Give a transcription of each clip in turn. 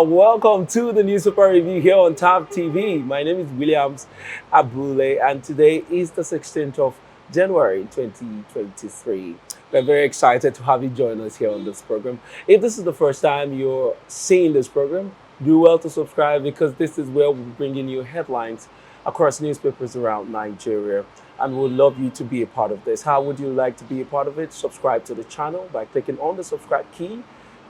Welcome to the Newspaper Review here on Top TV. My name is Williams Abule, and today is the 16th of January 2023. We're very excited to have you join us here on this program. If this is the first time you're seeing this program, do well to subscribe because this is where we're bringing you headlines across newspapers around Nigeria. And we would love you to be a part of this. How would you like to be a part of it? Subscribe to the channel by clicking on the subscribe key.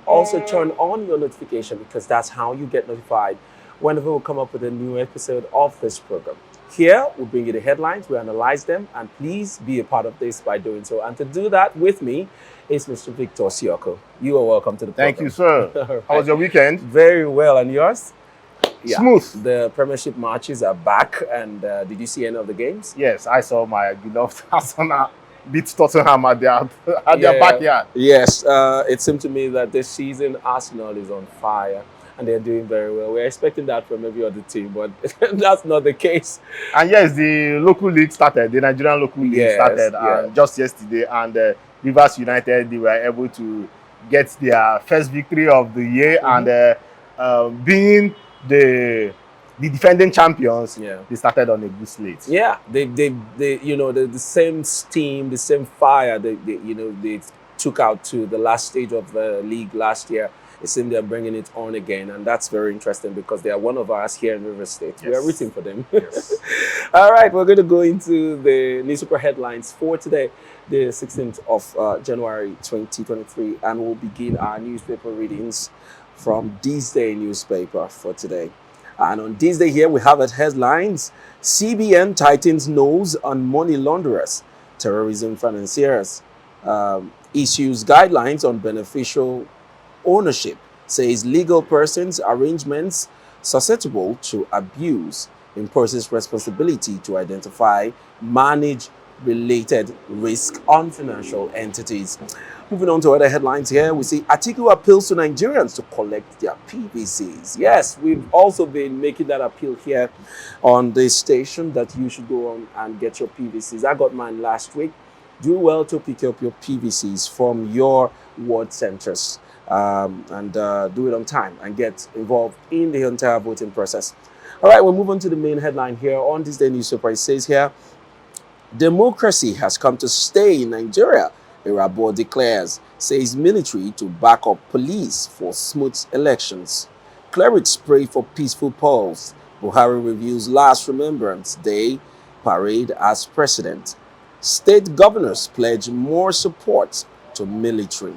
Also turn on your notification because that's how you get notified whenever we come up with a new episode of this program. Here, we bring you the headlines, we analyze them, and please be a part of this by doing so. And to do that with me is Mr. Victor Sioko. You are welcome to the program. Thank you, sir. Right. How was your weekend? Very well. And yours? Yeah. Smooth. The Premiership matches are back. And did you see any of the games? Yes, I saw my beloved Arsenal beat Tottenham at their backyard. Yes, it seemed to me that this season Arsenal is on fire and they're doing very well. We're expecting that from every other team, but that's not the case. And yes, the local league started, the Nigerian local league started just yesterday, and Rivers United, they were able to get their first victory of the year, and being the defending champions, they started on a good slate. Yeah, they you know, the same steam, the same fire they took out to the last stage of the league last year. It seems they're bringing it on again, and that's very interesting because they are one of us here in River State. Yes. We are rooting for them. Yes. All right, we're going to go into the newspaper headlines for today, the 16th of January 2023, and we'll begin our newspaper readings from This Day newspaper for today. And on this day here, we have at headlines, CBN tightens nose on money launderers, terrorism financiers, issues guidelines on beneficial ownership, says legal persons' arrangements susceptible to abuse, imposes responsibility to identify, manage related risk on financial entities. Moving on to other headlines here, we see Atiku appeals to Nigerians to collect their PVCs. Yes, we've also been making that appeal here on this station that you should go on and get your PVCs. I got mine last week. Do well to pick up your PVCs from your ward centers and do it on time and get involved in the entire voting process. All right, we'll move on to the main headline here on This Day newspaper. It says here, democracy has come to stay in Nigeria. Irabo declares, says military to back up police for smooth elections. Clerics pray for peaceful polls. Buhari reviews last Remembrance Day parade as president. State governors pledge more support to military.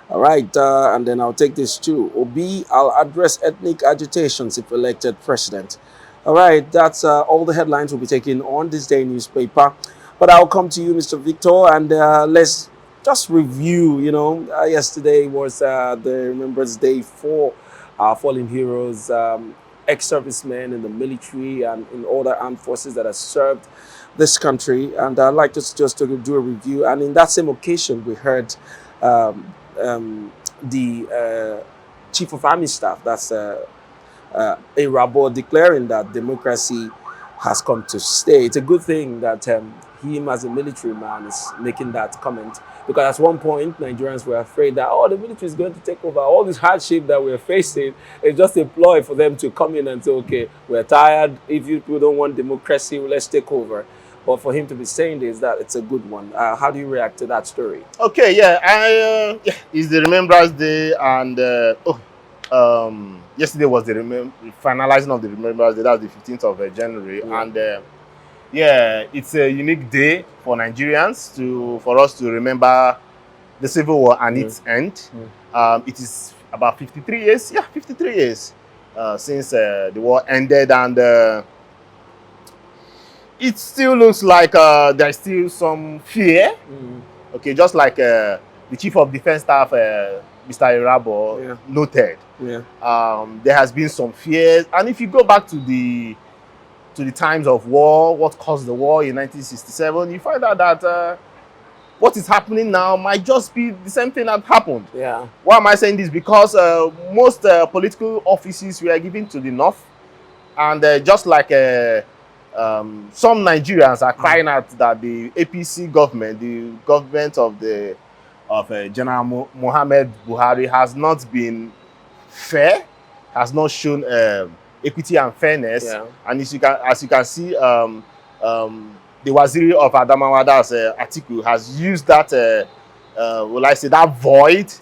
All right, and then I'll take this too. Obi, I'll address ethnic agitations if elected president. All right, that's all the headlines we'll be taking on This Day newspaper. But I'll come to you, Mr. Victor, and let's just review. You know, yesterday was the Remembrance Day for our fallen heroes, ex-servicemen in the military and in all the armed forces that have served this country. And I'd like just to do a review. And in that same occasion, we heard the Chief of Army Staff, that's Irabo, declaring that democracy has come to stay. It's a good thing that him as a military man is making that comment, because at one point Nigerians were afraid that the military is going to take over. All this hardship that we're facing is just a ploy for them to come in and say, okay, we're tired. If you people don't want democracy, well, let's take over. But for him to be saying this, that it's a good one. How do you react to that story? Okay, it's the Remembrance Day, and yesterday was the finalizing of the Remembrance Day. That's the 15th of January, and it's a unique day for Nigerians for us to remember the Civil War and its end. It is about 53 years, 53 years since the war ended, and it still looks like there's still some fear. Okay, just like the Chief of Defense Staff, Mr. Irabo, noted. There has been some fears, and if you go back to the times of war, what caused the war in 1967, you find out that what is happening now might just be the same thing that happened. Why am I saying this? Because most political offices were given to the North, and just like some Nigerians are crying out that the APC government, the government of General Muhammad Buhari, has not been fair has not shown equity and fairness. Yeah. And as you can see, the Waziri of Adamawa, that's Atiku, has used that will I say that void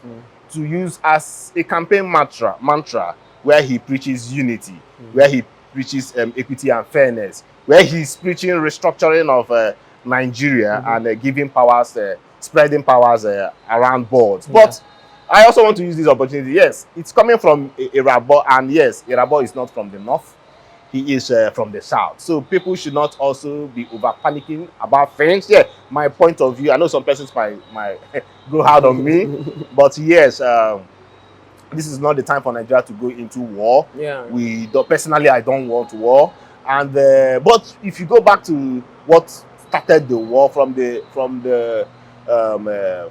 to use as a campaign mantra where he preaches unity, where he preaches equity and fairness, where he's preaching restructuring of Nigeria and giving powers, spreading powers around boards. But I also want to use this opportunity. Yes, it's coming from Irabo, and yes, Irabo is not from the north. He is from the south. So people should not also be over panicking about things. Yeah, my point of view, I know some persons might go hard on me, but yes, this is not the time for Nigeria to go into war. Yeah. Personally, I don't want war. And but if you go back to what started the war from the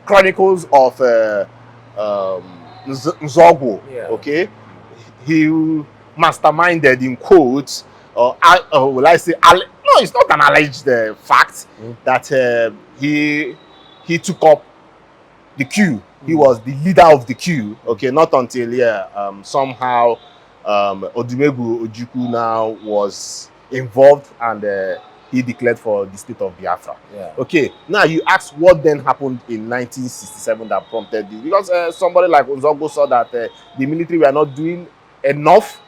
chronicles of Nzogo, okay, he masterminded in quotes, or will I say, no, it's not an alleged fact that he took up the queue. He was the leader of the queue. Okay, not until somehow Odumegwu Ojukwu now was involved and he declared for the state of Biafra. Yeah. Okay, now you ask what then happened in 1967 that prompted this, because somebody like Nzogo saw that the military were not doing enough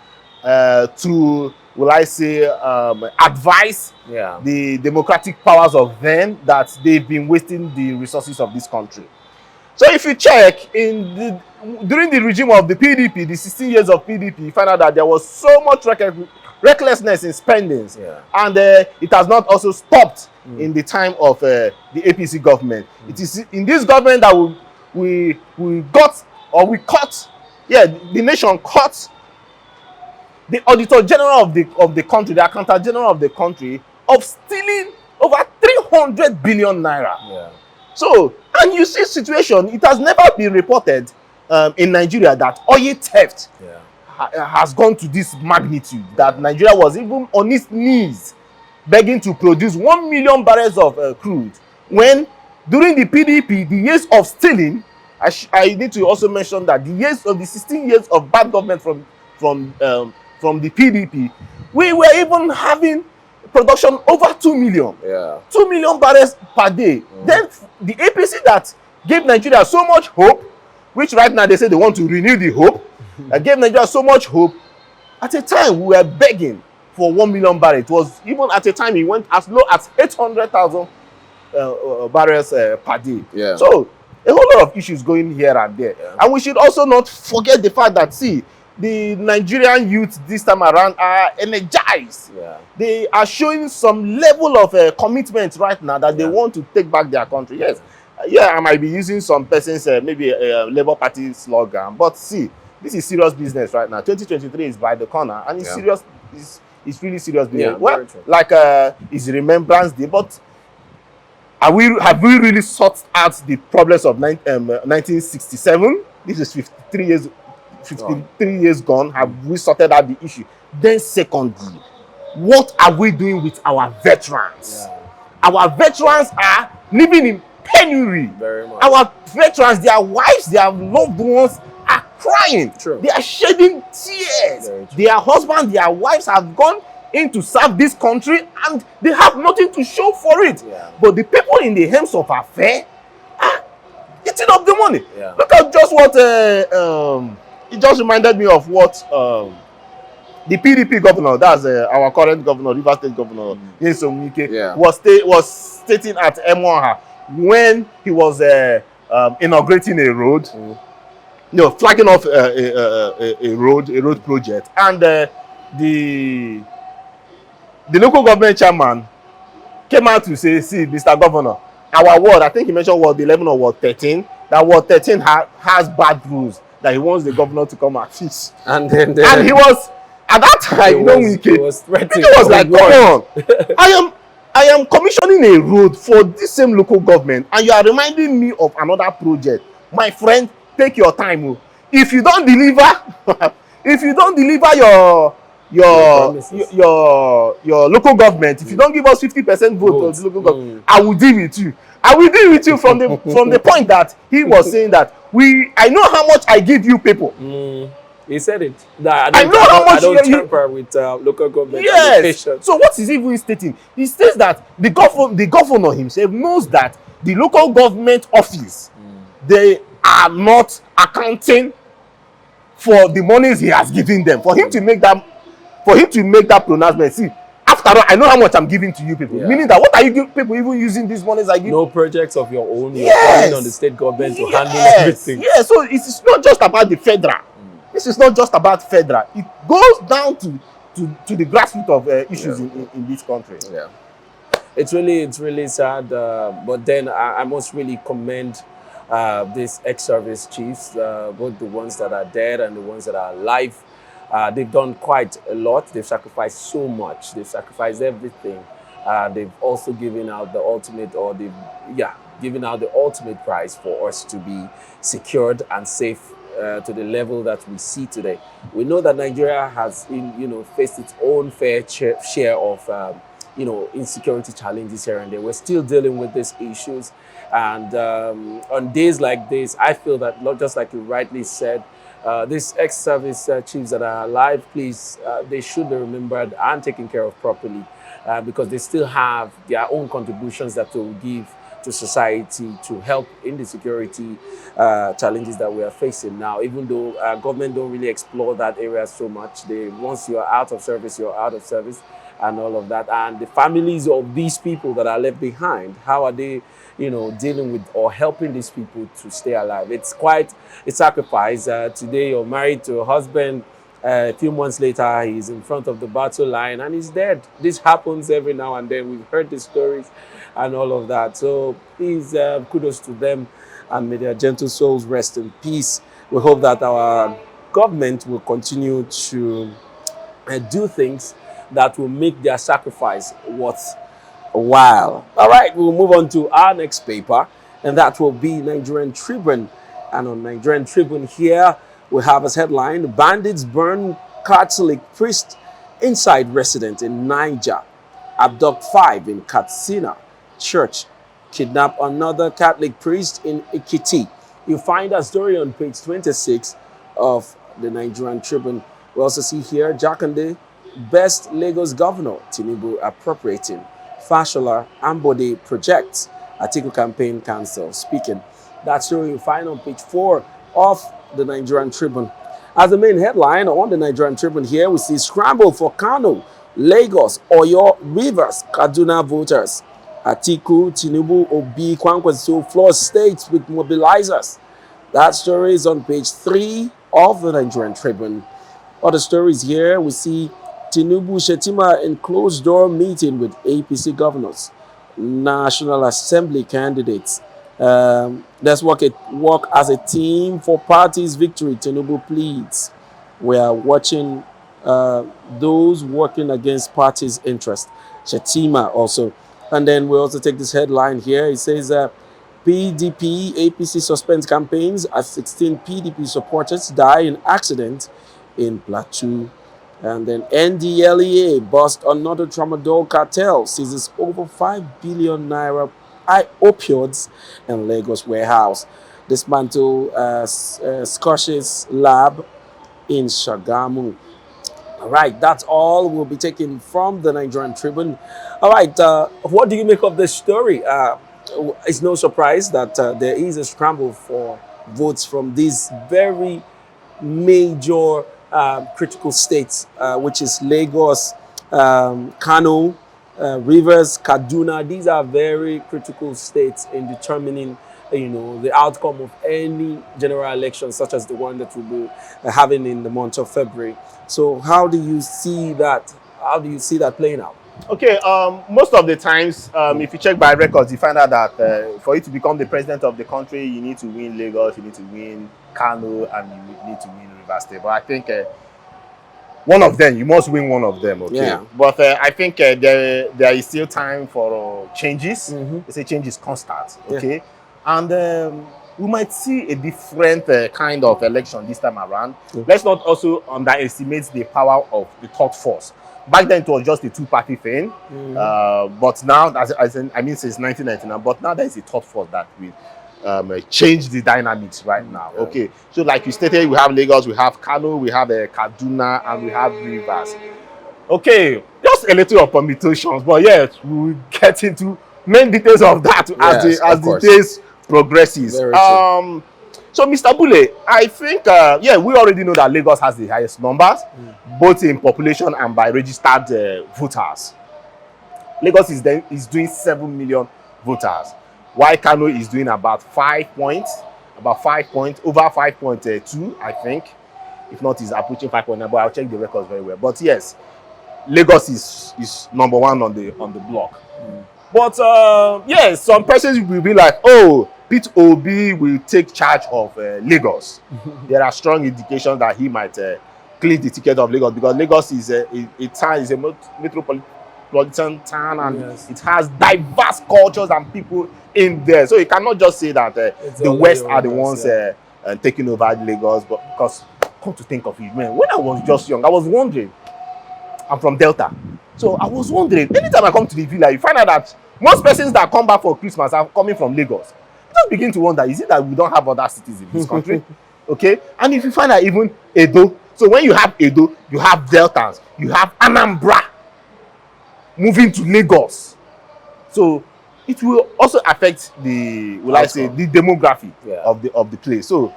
to, will I say, advise the democratic powers of then that they've been wasting the resources of this country. So if you check during the regime of the PDP, the 16 years of PDP, you find out that there was so much recklessness in spendings, and it has not also stopped in the time of the APC government. It is in this government that we caught, the nation caught the Auditor General of the country, the Accountant General of the country, of stealing over 300 billion naira. Yeah. So, and you see situation, it has never been reported in Nigeria that oil theft has gone to this magnitude, that Nigeria was even on its knees begging to produce 1 million barrels of crude, when during the PDP, the years of stealing, I need to also mention that the 16 years of bad government from the PDP, we were even having production over 2 million. Yeah. 2 million barrels per day. Then the APC that gave Nigeria so much hope, which right now they say they want to renew the hope, gave Nigeria so much hope. At a time, we were begging for 1 million barrels. It was even at a time it went as low as 800,000 barrels per day. Yeah. So a whole lot of issues going here and there. Yeah. And we should also not forget the fact that, see, the Nigerian youth this time around are energized. Yeah. They are showing some level of commitment right now that they want to take back their country. Yes, I might be using some person's maybe a Labour Party slogan, but see, this is serious business right now. 2023 is by the corner, and it's serious. It's really serious business. Well, like it's Remembrance Day, but have we really sorted out the problems of 1967? This is 53 years gone. Have we sorted out the issue? Then secondly, what are we doing with our veterans? Yeah. Our veterans are living in penury. Very much. Our veterans, their wives, their loved ones are crying. True. They are shedding tears. Their husbands, their wives have gone in to serve this country and they have nothing to show for it. Yeah. But the people in the helms of affair are eating up the money. Yeah. Look at just what it just reminded me of what the PDP governor, that's our current governor, Rivers State Governor, Nyesom Wike, was stating at Emoha when he was inaugurating a road, flagging off a road project, and the local government chairman came out to say, see, Mr. Governor, our ward, I think he mentioned ward 11 or ward 13, that ward 13 has bad rules, that he wants the governor to come and fix. And he was, at that time, he was like, come on, I am commissioning a road for this same local government, and you are reminding me of another project. My friend, take your time. If you don't deliver, your local government, if you don't give us 50% vote of the local government, I will deal with you. I will deal with you from the point that he was saying that I know how much I give you people. He said it. That I know how much I don't tamper with local government. Yes. So what is he even stating? He states that the governor himself knows that the local government office, they are not accounting for the monies he has given them. For him to make that pronouncement, see, after all, I know how much I'm giving to you people. Yeah. Meaning that what are you people even using these monies I give? No projects of your own. Yes. You're calling on the state government to handle everything. Yes. So it's not just about the federal. This is not just about federal. It goes down to the grassroots of issues in this country. Yeah. It's really sad. But then I must really commend these ex-service chiefs, both the ones that are dead and the ones that are alive. They've done quite a lot. They've sacrificed so much. They've sacrificed everything. They've also given out the ultimate, given out the ultimate prize for us to be secured and safe to the level that we see today. We know that Nigeria has, faced its own fair share of, insecurity challenges here and there. We're still dealing with these issues. And on days like this, I feel that, not just like you rightly said, these ex-service chiefs that are alive, please, they should be remembered and taken care of properly because they still have their own contributions that they will give to society to help in the security challenges that we are facing now. Even though government don't really explore that area so much, once you're out of service, you're out of service and all of that. And the families of these people that are left behind, how are they dealing with or helping these people to stay alive? It's quite a sacrifice. Today you're married to a husband. A few months later, he's in front of the battle line and he's dead. This happens every now and then. We've heard the stories and all of that. So please, kudos to them and may their gentle souls rest in peace. We hope that our government will continue to do things that will make their sacrifice worth a while. All right, we'll move on to our next paper, and that will be Nigerian Tribune. And on Nigerian Tribune here, we have as headline, Bandits burn Catholic priest inside resident in Niger, abduct 5 in Katsina church, kidnap another Catholic priest in Ekiti. You find that story on page 26 of the Nigerian Tribune. We also see here, Jakande, best Lagos governor, Tinubu appropriating. Fashola Ambode projects, Atiku campaign council speaking. That story you find on page 4 of the Nigerian Tribune. As the main headline on the Nigerian Tribune here, we see scramble for Kano, Lagos, Oyo, Rivers, Kaduna voters. Atiku, Tinubu, Obi, Kwankwaso floor states with mobilizers. That story is on page 3 of the Nigerian Tribune. Other stories here, we see Tinubu Shetima in closed-door meeting with APC governors, National Assembly candidates. Let's work as a team for party's victory, Tinubu pleads. We are watching those working against party's interest. Shetima also. And then we also take this headline here. It says, PDP, APC suspends campaigns as 16 PDP supporters die in accident in Plateau. And then NDLEA bust another tramadol cartel, seizes over 5 billion naira opioids in Lagos warehouse. Dismantle Scotch's lab in Shagamu. All right, that's all we'll be taking from the Nigerian Tribune. All right, what do you make of this story? It's no surprise that there is a scramble for votes from these very major critical states, which is Lagos, Kano, Rivers, Kaduna. These are very critical states in determining, the outcome of any general election, such as the one that we'll be having in the month of February. So, how do you see that? How do you see that playing out? Okay, most of the times, if you check by records, you find out that for you to become the president of the country, you need to win Lagos, you need to win Kano, and you need to win Rivers State. But I think one of them, you must win one of them, okay? Yeah. But I think there is still time for changes. They say change is constant, okay? Yeah. And we might see a different kind of election this time around. Let's not also underestimate the power of the third force. Back then, it was just a two-party thing. But now, since 1999, but now there is a third force that will change the dynamics right now. Okay, so like you stated, we have Lagos, we have Kano, we have Kaduna, and we have Rivers. Okay, just a little of permutations, but yes, we will get into main details of that as the days progresses. So Mr. Bule, I think yeah, we already know that Lagos has the highest numbers, both in population and by registered voters. Lagos is doing 7 million voters, while Kano is doing about 5 points, over 5.2, I think. If not, is approaching 5.9, but I'll check the records very well. But yes, Lagos is number one on the block. But yes, some persons will be like, oh, Pete Obi will take charge of Lagos. There are strong indications that he might clean the ticket of Lagos, because Lagos is a town, is a metropolitan town, and it has diverse cultures and people in there. So you cannot just say that the West are the ones taking over Lagos. But because, come to think of it, man, when I was just young, I was wondering. I'm from Delta, so I was wondering. Anytime I come to the villa, you find out that most persons that come back for Christmas are coming from Lagos. You just begin to wonder: is it that we don't have other cities in this country? Okay, and if you find out even Edo, so when you have Edo, you have Deltans, you have Anambra moving to Lagos, so it will also affect the, the demography of the place. So,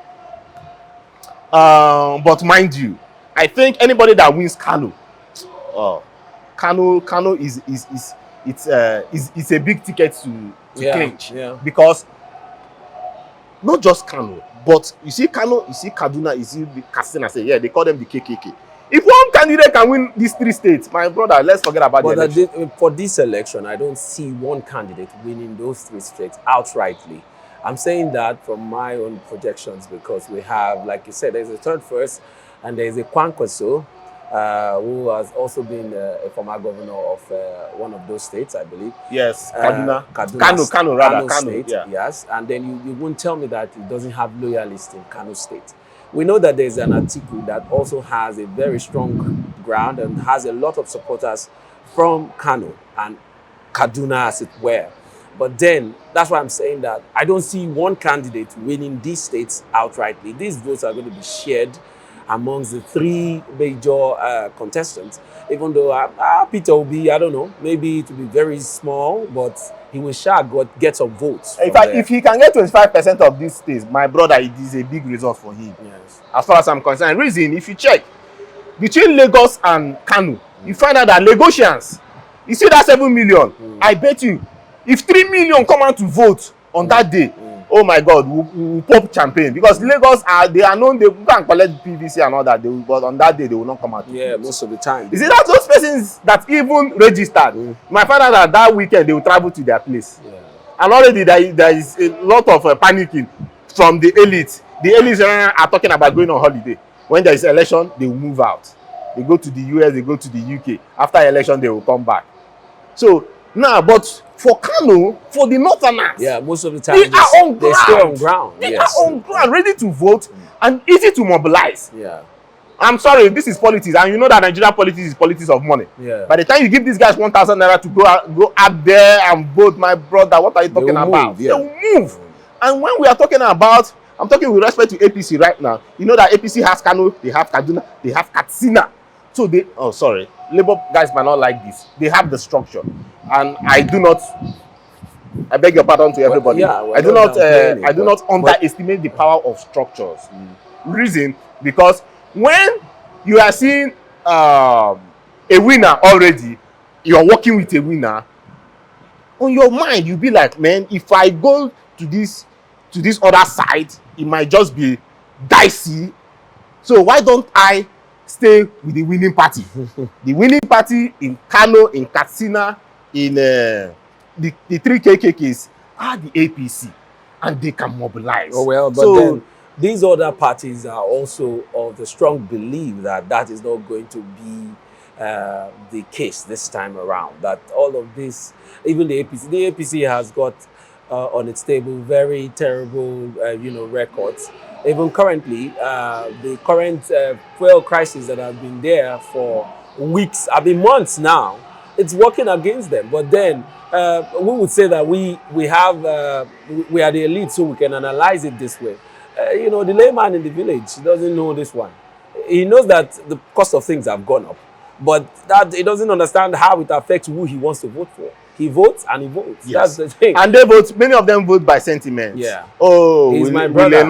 but mind you, I think anybody that wins Kano, Kano is a big ticket to clinch, because not just Kano, but you see Kano, you see Kaduna, you see Katsina. Say they call them the KKK. If one candidate can win these 3 states, my brother, let's forget about the election. For this election, I don't see one candidate winning those 3 states outrightly. I'm saying that from my own projections, because we have, like you said, there's a third first, and there's a Kwankwaso, who has also been a former governor of one of those states, I believe. Yes, Kano State, yes. And then you won't tell me that it doesn't have loyalists in Kano State. We know that there's an article that also has a very strong ground and has a lot of supporters from Kano and Kaduna, as it were. But then, that's why I'm saying that I don't see one candidate winning these states outrightly. These votes are going to be shared amongst the 3 major contestants, even though Peter Obi, I don't know, maybe it will be very small, but he will get some votes. In fact, if he can get 25% of these states, my brother, it is a big result for him. Yes. As far as I'm concerned. Reason, if you check, between Lagos and Kano, you find out that Lagosians, you see that 7 million, I bet you, if 3 million come out to vote on that day, oh my God, we'll pop champagne, because Lagos they are known, they can collect PVC and all that, but on that day they will not come out. Yeah, most of the time. You see that those persons that even registered, my father that weekend they will travel to their place. Yeah. And already there is a lot of panicking from the elite. The elites are talking about going on holiday. When there is election, they will move out. They go to the US, they go to the UK. After election, they will come back. So now, but for Kano, for the Northerners, most of the time they are on ground. They stay on ground. They are on ground, ready to vote and easy to mobilize. Yeah. I'm sorry, this is politics, and you know that Nigerian politics is politics of money. Yeah. By the time you give these guys 1,000 naira to go out there and vote, my brother, what are you talking about? They will move. And when we are talking about, I'm talking with respect to APC right now. You know that APC has Kano, they have Kaduna, they have Katsina. So they, Labour guys might not like this. They have the structure, and I beg your pardon to everybody. I do not underestimate the power of structures. Reason, because when you are seeing a winner already, you are working with a winner, on your mind you'll be like, man, if I go to this other side, it might just be dicey. So why don't I stay with the winning party? The winning party in Kano, in Katsina, in the 3 KKKs are the APC, and they can mobilize. Oh well, but then these other parties are also of the strong belief that that is not going to be the case this time around. That all of this, even the APC has got on its table very terrible, records. Even currently, the current fuel crisis that have been there for weeks, months now, it's working against them. But then we would say that we are the elite, so we can analyze it this way. You know, the layman in the village doesn't know this one. He knows that the cost of things have gone up, but that he doesn't understand how it affects who he wants to vote for. He votes and he votes. Yes. That's the thing. And they vote. Many of them vote by sentiment. Yeah. Oh, he's my brother.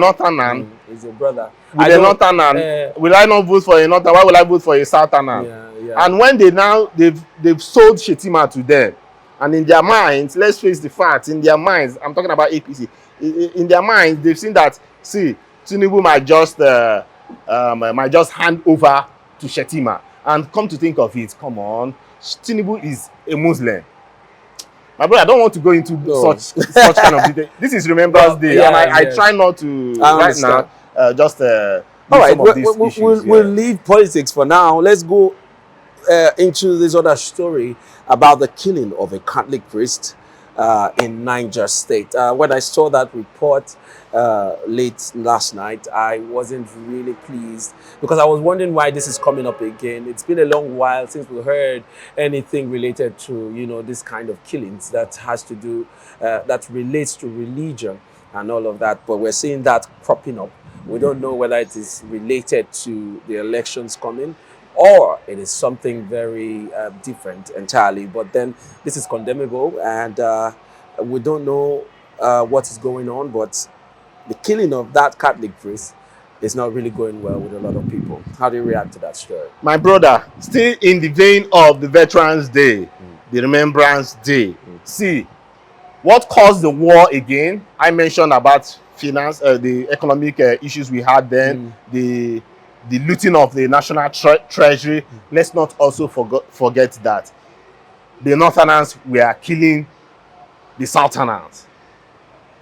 He's a brother. Will I not vote for a northern? Why will I vote for a southerner? Yeah. And when they've sold Shetima to them, and in their minds, let's face the facts. In their minds, I'm talking about APC. In their minds, they've seen that Tinubu might just hand over to Shetima. And come to think of it, come on, Tinubu is a Muslim. My brother, I don't want to go into such kind of detail. This is Remembrance Day, and I try not to right now. All right, we'll leave politics for now. Let's go into this other story about the killing of a Catholic priest in Niger State. When I saw that report late last night, I wasn't really pleased because I was wondering why this is coming up again. It's been a long while since we heard anything related to, you know, this kind of killings that has to do, that relates to religion and all of that. But we're seeing that cropping up. We don't know whether it is related to the elections coming or it is something very different entirely. But then this is condemnable, and we don't know what is going on. But the killing of that Catholic priest is not really going well with a lot of people. How do you react to that story? My brother, still in the vein of the Veterans Day, the Remembrance Day. See, what caused the war again? I mentioned about finance, the economic issues we had then, the looting of the national treasury. Let's not also forget that the Northerners were killing the Southerners.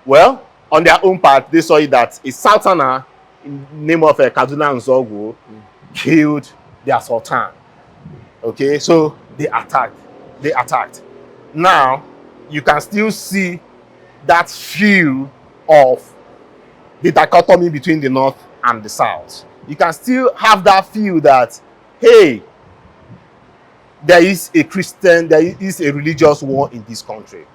Well, on their own part, they saw it that a Southerner in the name of Kaduna Nzogu killed their Sultan. Okay, so they attacked. Now, you can still see that feel of the dichotomy between the North and the South. You can still have that feel that, hey, there is a religious war in this country.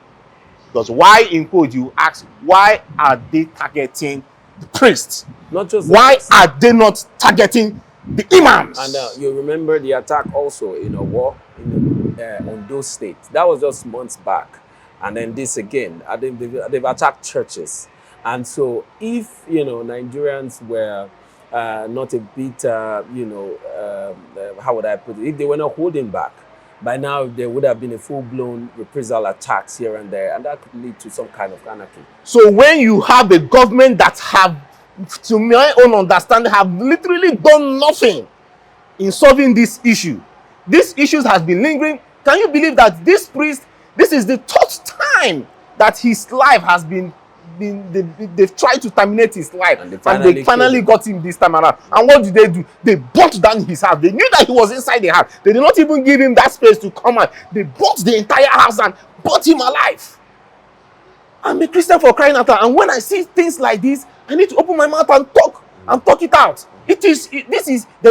Because why, in quote, you ask, why are they targeting the priests? Not just why are they not targeting the imams? And you remember the attack also in a war in Ondo State. That was just months back. And then this again, they've attacked churches. And so if, you know, Nigerians were not a bit, how would I put it? If they were not holding back, by now there would have been a full-blown reprisal attacks here and there, and that could lead to some kind of anarchy. So when you have a government that have, to my own understanding, have literally done nothing in solving this issue, this issue has been lingering. Can you believe that this priest, this is the third time that his life has been they've tried to terminate his life, and they finally got him this time around. And what did they do? They burnt down his house. They knew that he was inside the house. They did not even give him that space to come out. They burnt the entire house and burnt him alive. I'm a Christian, for crying out loud. And when I see things like this, I need to open my mouth and talk it out. There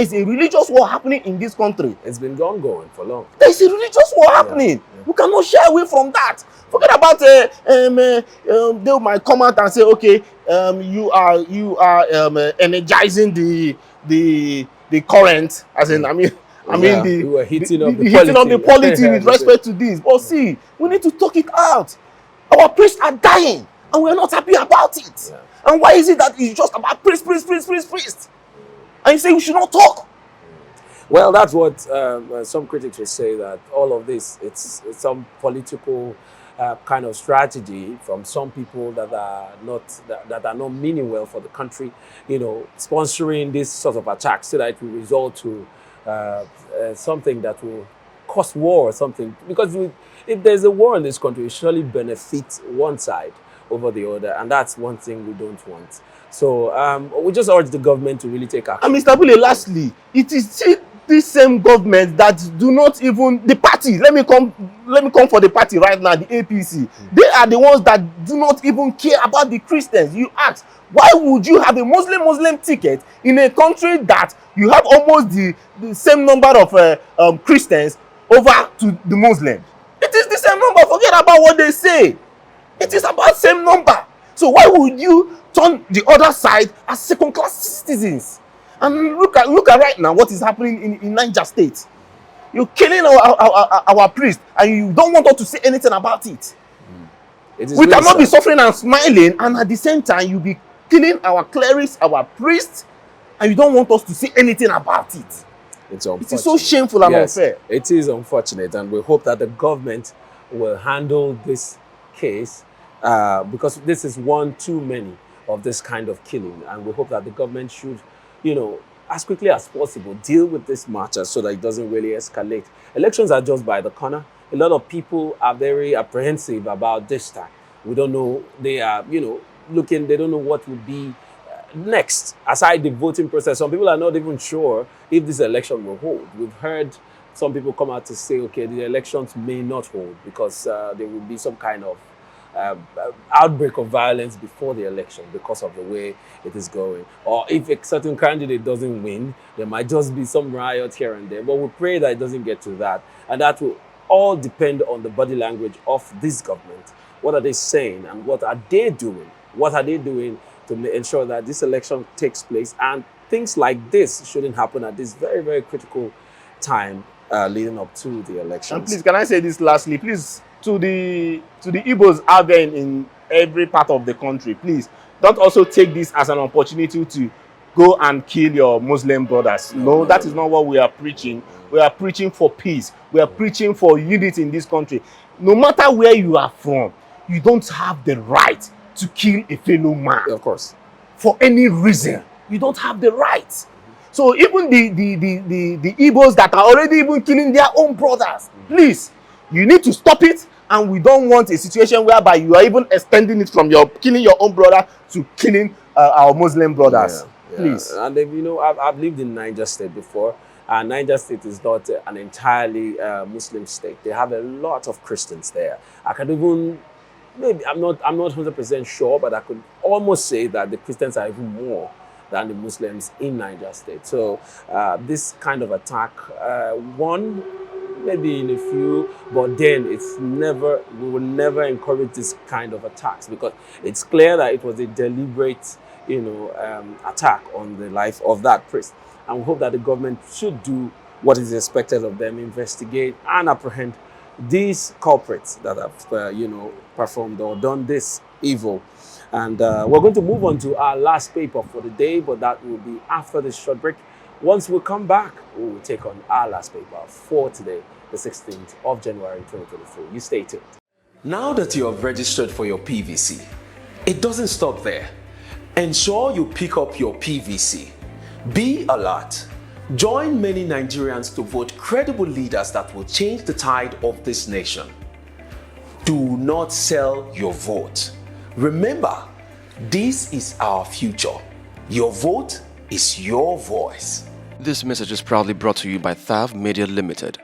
is a religious war happening in this country. It's been going for long. There is a religious war happening. Yeah. We cannot shy away from that. Forget about they might come out and say, okay, you are energizing the current, as in, we were hitting up the polity with respect to this. But see, we need to talk it out. Our priests are dying, and we're not happy about it. Yeah. And why is it that it's just about priest? And you say we should not talk? Well, that's what some critics will say, that all of this, it's some political kind of strategy from some people that are not meaning well for the country, you know, sponsoring this sort of attack so that it will result to something that will cause war or something. Because if there's a war in this country, it surely benefits one side over the other, and that's one thing we don't want. So we just urge the government to really take action. And Mr. Bule, lastly, it is this same government that do not even, the party, let me come for the party right now, the APC. They are the ones that do not even care about the Christians. You ask, why would you have a Muslim ticket in a country that you have almost the same number of Christians over to the Muslims. It is the same number. Forget about what they say. It is about the same number. So why would you turn the other side as second-class citizens? And look at right now what is happening in Niger State. You're killing our priests, and you don't want us to say anything about it. We really cannot be suffering and smiling, and at the same time, you be killing our clerics, our priests, and you don't want us to say anything about it. It's unfortunate. It is so shameful and unfair. It is unfortunate, and we hope that the government will handle this case because this is one too many of this kind of killing, and we hope that the government should, as quickly as possible, deal with this matter so that it doesn't really escalate. Elections are just by the corner. A lot of people are very apprehensive about this time. We don't know. They are, looking. They don't know what will be next. Aside the voting process, some people are not even sure if this election will hold. We've heard some people come out to say, okay, the elections may not hold because there will be some kind of outbreak of violence before the election because of the way it is going. Or if a certain candidate doesn't win, there might just be some riot here and there. But we pray that it doesn't get to that. And that will all depend on the body language of this government. What are they saying and what are they doing? What are they doing to ensure that this election takes place? And things like this shouldn't happen at this very, very critical time leading up to the elections. And please, can I say this lastly? Please, to the Igbos out there in every part of the country, please don't also take this as an opportunity to go and kill your Muslim brothers. No, that is not what we are preaching. We are preaching for peace. We are preaching for unity in this country. No matter where you are from, you don't have the right to kill a fellow man. Of course. For any reason. You don't have the right. So even the Igbos that are already even killing their own brothers, please, you need to stop it. And we don't want a situation whereby you are even extending it from your killing your own brother to killing our Muslim brothers. Yeah. Please. And I've lived in Niger State before. And Niger State is not an entirely Muslim state. They have a lot of Christians there. I can even, maybe I'm not 100% sure, but I could almost say that the Christians are even more than the Muslims in Niger State. So this kind of attack, one, maybe in a few, but then we will never encourage this kind of attacks because it's clear that it was a deliberate, attack on the life of that priest. And we hope that the government should do what is expected of them, investigate and apprehend these culprits that have, performed or done this evil. And we're going to move on to our last paper for the day, but that will be after this short break. Once we come back, we will take on our last paper for today, the 16th of January 2023. You stay tuned. Now that you have registered for your PVC, it doesn't stop there. Ensure you pick up your PVC. Be alert. Join many Nigerians to vote credible leaders that will change the tide of this nation. Do not sell your vote. Remember, this is our future. Your vote is your voice. This message is proudly brought to you by Thav Media Limited.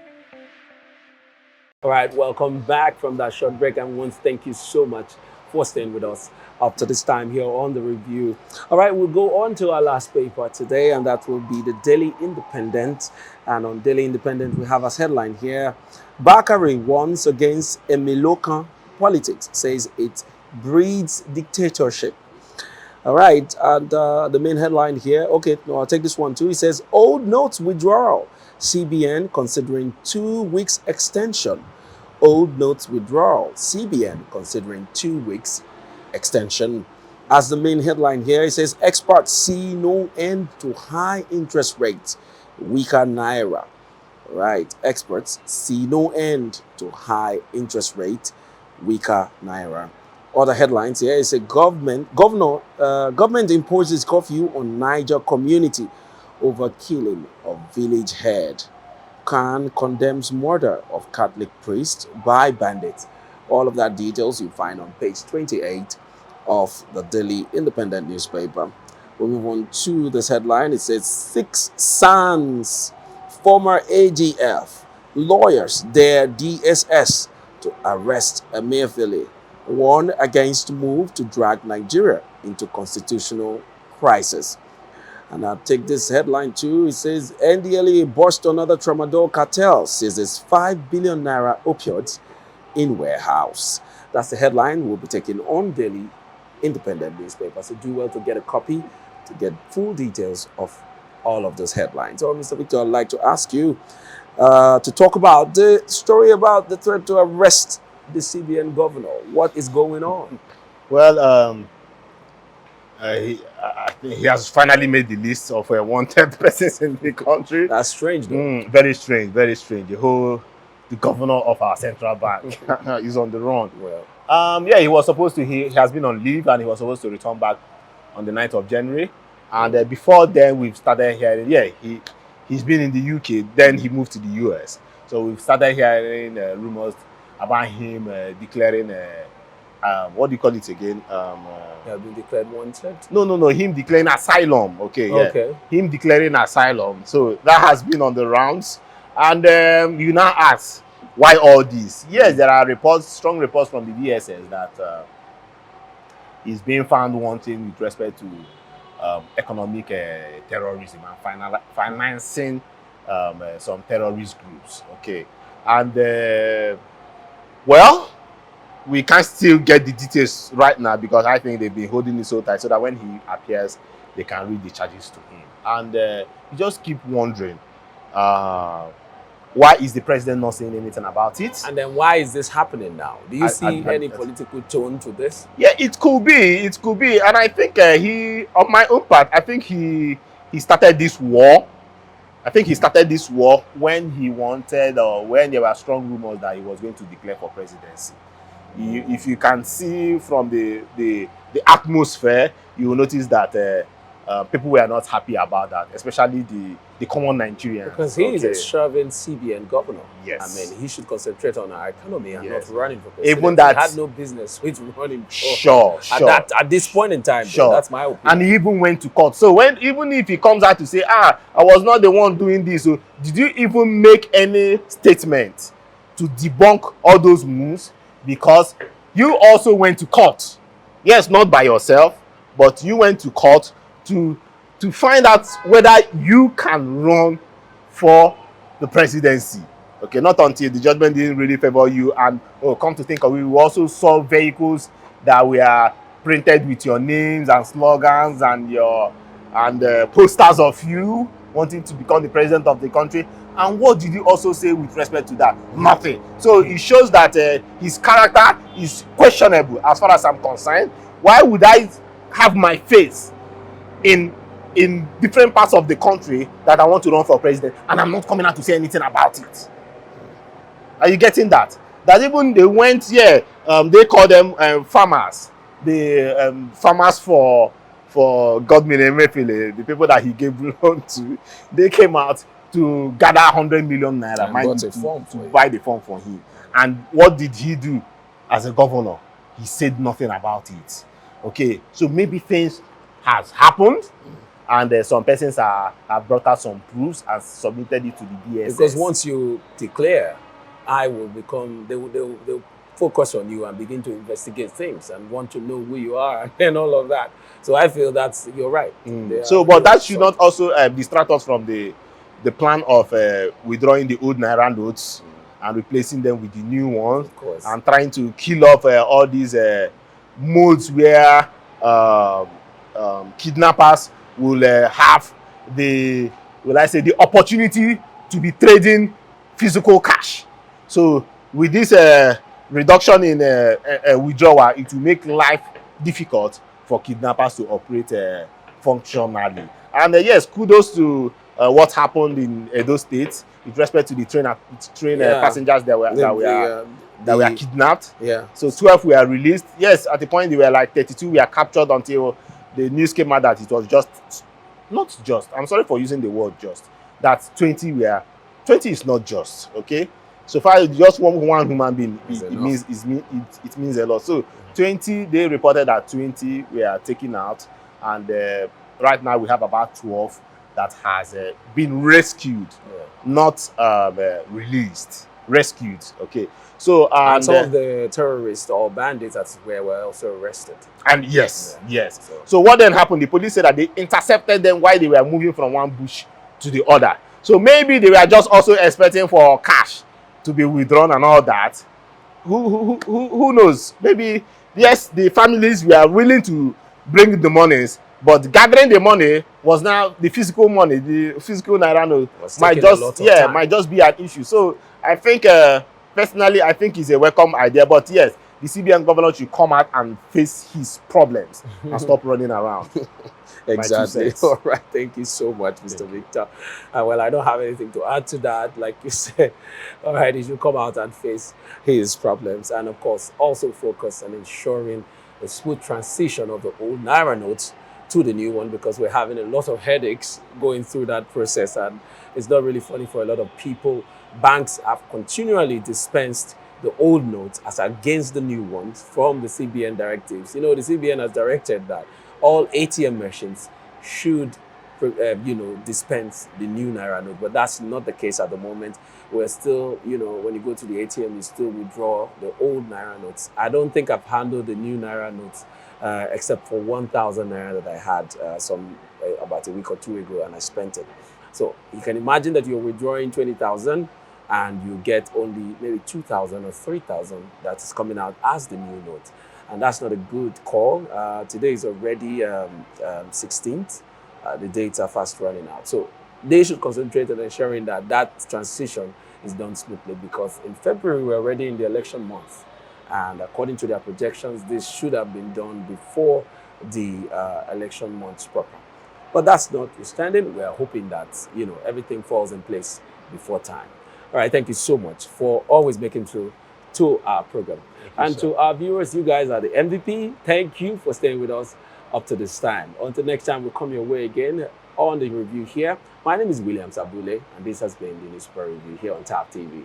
All right, welcome back from that short break. And once, thank you so much for staying with us up to this time here on the review. All right, we'll go on to our last paper today, and that will be the Daily Independent. And on Daily Independent, we have as headline here, Bakari warns against Emilokan politics, says it breeds dictatorship. All right, and the main headline here, okay, no, I'll take this one too. It says, old notes withdrawal, CBN considering 2 weeks extension. Old notes withdrawal, CBN considering 2 weeks extension. As the main headline here, it says, experts see no end to high interest rates, weaker Naira. Right, experts see no end to high interest rate, weaker Naira. Other headlines here is a government imposes curfew on Niger community over killing of village head. Khan condemns murder of Catholic priest by bandits. All of that details you find on page 28 of the Daily Independent newspaper. We move on to this headline. It says 6 sons, former AGF lawyers dare DSS to arrest Emefiele. Warn against move to drag Nigeria into constitutional crisis. And I'll take this headline too. It says, NDLEA burst another tramadol cartel, seizes 5 billion naira opioids in warehouse. That's the headline we'll be taking on Daily Independent newspaper. So do well to get a copy to get full details of all of those headlines. So, Mr. Victor, I'd like to ask you to talk about the story about the threat to arrest the CBN governor. What is going on? Well, I think he has finally made the list of wanted persons in the country. That's strange, though. Very strange, very strange. The governor of our central bank is on the run. Well, yeah, he was supposed to, he has been on leave and he was supposed to return back on the 9th of January. And before then, we've started hearing, he's been in the UK, then he moved to the US. So we've started hearing rumors about him declaring, what do you call it again? he has been declared wanted? No, him declaring asylum. Okay, yeah. Okay. Him declaring asylum. So that has been on the rounds. And you now ask, why all this? Yes, there are reports, strong reports from the DSS that he's being found wanting with respect to economic terrorism and financing some terrorist groups. Okay. And well, we can't still get the details right now because I think they've been holding it so tight so that when he appears, they can read the charges to him. And you just keep wondering, why is the president not saying anything about it? And then why is this happening now? Do you see any political tone to this? Yeah, it could be. And I think he, on my own part, I think he started this war. I think he started this war when he wanted, or when there were strong rumors that he was going to declare for presidency. If you can see from the atmosphere, you will notice that people were not happy about that, especially the common Nigerians. Because he is a serving CBN governor. Yes. I mean, he should concentrate on our economy and Yes. not running for president. Even that, he had no business with running for. Sure. At this point in time, Sure. though, that's my opinion. And he even went to court. So even if he comes out to say, I was not the one doing this, so did you even make any statement to debunk all those moves? Because you also went to court. Yes, not by yourself, but you went to court to find out whether you can run for the presidency. Okay, not until the judgment didn't really favor you. And come to think of it, we also saw vehicles that were printed with your names and slogans and posters of you wanting to become the president of the country. And what did you also say with respect to that? Nothing. So it shows that his character is questionable as far as I'm concerned. Why would I have my face in different parts of the country that I want to run for president and I'm not coming out to say anything about it? Are you getting that? That even they went here, they call them farmers. The farmers for Godwin Emefiele, the people that he gave loan to, they came out to gather 100 million naira to buy the form for him. And what did he do as a governor? He said nothing about it. Okay, so maybe things has happened, and some persons have brought out some proofs and submitted it to the DSS. Because once you declare, they will focus on you and begin to investigate things and want to know who you are and all of that. So I feel you're right. So, but that should not also distract us from the plan of withdrawing the old Naira notes and replacing them with the new ones, of course, and trying to kill off all these modes where kidnappers will have the opportunity to be trading physical cash. So with this reduction in withdrawal, it will make life difficult for kidnappers to operate functionally. And yes, kudos to what happened in Edo State with respect to the train passengers that were kidnapped. Yeah. So 12 were released. Yes, at the point they were like 32 were captured until the news came out that it was I'm sorry for using the word just, that 20 is not just, okay? So far, just one human being, it means a lot. So 20, they reported that 20 were taken out, and right now we have about 12 that has been rescued, not released. rescued. Okay, so and some of the terrorists or bandits that were also arrested. And yes, yes. So what then happened? The police said that they intercepted them while they were moving from one bush to the other. So maybe they were just also expecting for cash to be withdrawn and all that. Who knows? Maybe yes, the families were willing to bring the monies, but gathering the money was now the physical money, the physical naira note might just be an issue. So I think personally, I think it's a welcome idea. But yes, the CBN governor should come out and face his problems and stop running around. Exactly. All right. Thank you so much, Mr. Victor. Well, I don't have anything to add to that. Like you said, all right, he should come out and face his problems. And of course, also focus on ensuring a smooth transition of the old Naira notes to the new one, because we're having a lot of headaches going through that process. And it's not really funny for a lot of people. Banks have continually dispensed the old notes as against the new ones from the CBN directives. You know, the CBN has directed that all ATM machines should, dispense the new Naira note. But that's not the case at the moment. We're still, when you go to the ATM, you still withdraw the old Naira notes. I don't think I've handled the new Naira notes except for 1,000 Naira that I had about a week or two ago, and I spent it. So you can imagine that you're withdrawing 20,000 and you get only maybe 2,000 or 3,000 that is coming out as the new note. And that's not a good call. Today is already 16th. The dates are fast running out. So they should concentrate on ensuring that that transition is done smoothly, because in February, we're already in the election month. And according to their projections, this should have been done before the election months proper. But that's notwithstanding, we are hoping that, everything falls in place before time. All right, thank you so much for always making to our program. And to our viewers, you guys are the MVP. Thank you for staying with us up to this time. Until next time, we'll come your way again on the review here. My name is William Sabule, and this has been the Newspaper Review here on TAP TV.